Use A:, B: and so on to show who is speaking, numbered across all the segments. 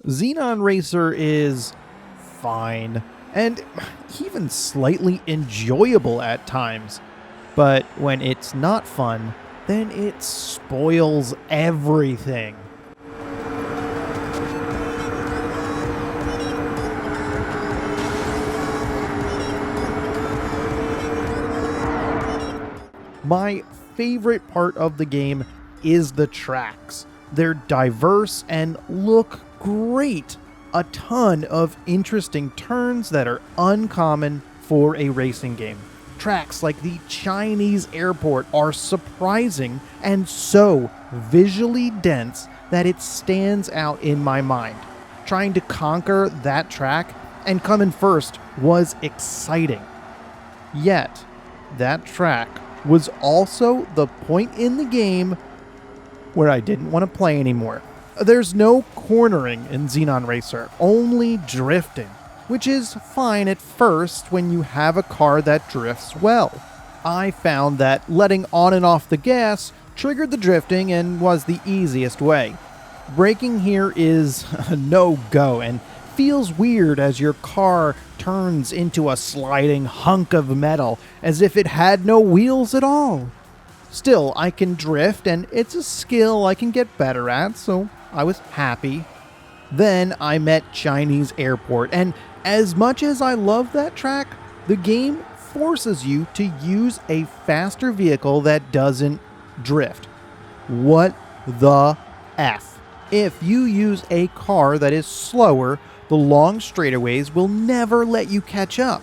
A: Xenon Racer is fine, and even slightly enjoyable at times. But when it's not fun, then it spoils everything. My favorite part of the game is the tracks. They're diverse and look great. A ton of interesting turns that are uncommon for a racing game. Tracks like the Chinese airport are surprising and so visually dense that it stands out in my mind. Trying to conquer that track and come in first was exciting. Yet, that track was also the point in the game where I didn't want to play anymore. There's no cornering in Xenon Racer, only drifting, which is fine at first when you have a car that drifts well. I found that letting on and off the gas triggered the drifting and was the easiest way. Braking here is a no-go and feels weird as your car turns into a sliding hunk of metal as if it had no wheels at all. Still, I can drift and it's a skill I can get better at, so I was happy. Then I met Chinese Airport, and as much as I love that track, the game forces you to use a faster vehicle that doesn't drift. What the F? If you use a car that is slower, the long straightaways will never let you catch up.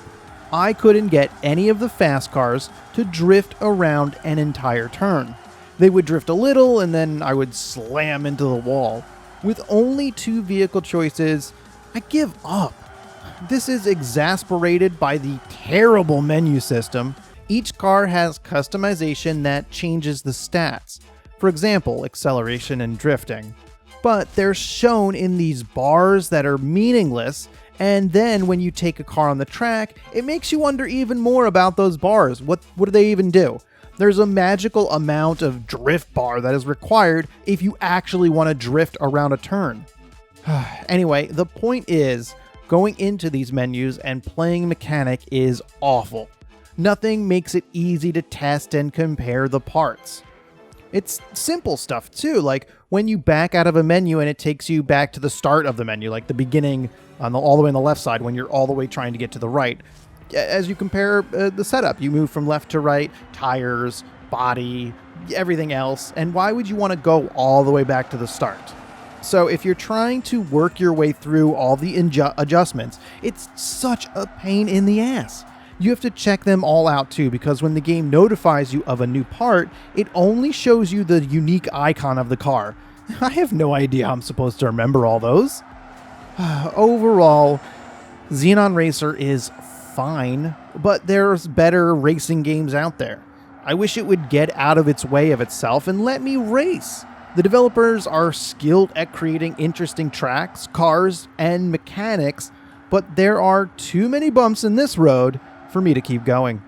A: I couldn't get any of the fast cars to drift around an entire turn. They would drift a little and then I would slam into the wall. With only 2 vehicle choices, I give up. This is exasperated by the terrible menu system. Each car has customization that changes the stats. For example, acceleration and drifting. But they're shown in these bars that are meaningless, and then when you take a car on the track, it makes you wonder even more about those bars. What do they even do? There's a magical amount of drift bar that is required if you actually want to drift around a turn. Anyway, the point is, going into these menus and playing mechanic is awful. Nothing makes it easy to test and compare the parts. It's simple stuff too, like when you back out of a menu and it takes you back to the start of the menu, like the beginning all the way on the left side when you're all the way trying to get to the right. As you compare the setup, you move from left to right, tires, body, everything else, and why would you want to go all the way back to the start? So if you're trying to work your way through all the adjustments, it's such a pain in the ass. You have to check them all out too, because when the game notifies you of a new part, it only shows you the unique icon of the car. I have no idea how I'm supposed to remember all those. Overall, Xenon Racer is fine, but there's better racing games out there. I wish it would get out of its way of itself and let me race. The developers are skilled at creating interesting tracks, cars, and mechanics, but there are too many bumps in this road for me to keep going.